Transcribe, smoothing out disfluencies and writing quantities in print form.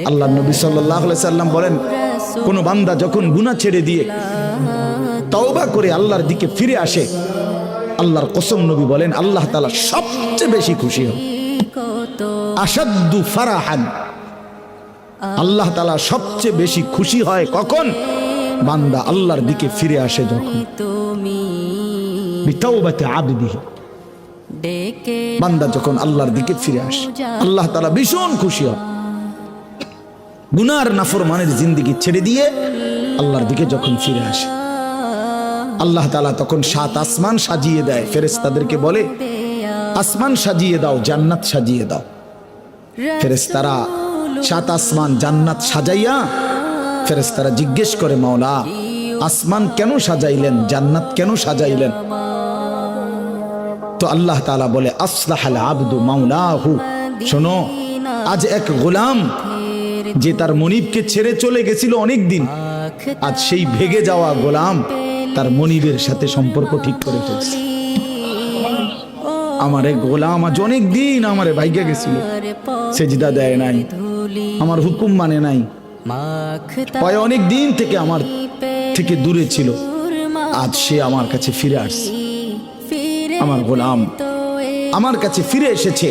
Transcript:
আল্লাহ নবী সাল্লাল্লাহু আলাইহি সাল্লাম বলেন, কোন বান্দা যখন গুনাহ ছেড়ে দিয়ে তওবা করে আল্লাহর দিকে ফিরে আসে, আল্লাহর কসম নবী বলেন আল্লাহ তাআলা সবচেয়ে বেশি খুশি হন। আশাদ্দু ফারাহান, আল্লাহ তাআলা সবচেয়ে বেশি খুশি হয় কখন? বান্দা আল্লাহর দিকে ফিরে আসে যখন। বিতাওবাতি আবদিহি, বান্দা যখন আল্লাহর দিকে ফিরে আসে আল্লাহ তাআলা ভীষণ খুশি হয়। গুনার নাফরমানের জিন্দেগি ছেড়ে দিয়ে আল্লাহর দিকে যখন ফিরে আসে, আল্লাহ তাআলা তখন 7 আসমান সাজিয়ে দেয়। ফেরেশতাদেরকে বলে, আসমান সাজিয়ে দাও, জান্নাত সাজিয়ে দাও। ফেরেশতারা 7 আসমান জান্নাত সাজাইয়া ফেরেশতারা জিজ্ঞেস করে, মাওলা আসমান কেন সাজাইলেন, জান্নাত কেন সাজাইলেন? তো আল্লাহ তাআলা বলে, আসলাহাল আবদু মাওলাহু, শোনো, আজ এক গোলাম যে তার মনিবকে ছেড়ে চলে গেছিল অনেক দিন, আজ সেই ভেগে যাওয়া গোলাম তার মনিবের সাথে সম্পর্ক ঠিক করে ফেলছে। আমার এক গোলাম আজ অনেক দিন আমারে ভাইগা গেছিল, সেজদা দেয় নাই, আমার হুকুম মানে নাই, পায় অনেক দিন থেকে আমার থেকে দূরে ছিল, আজ সে আমার কাছে ফিরে আসছে। আমার গোলাম আমার কাছে ফিরে এসেছে,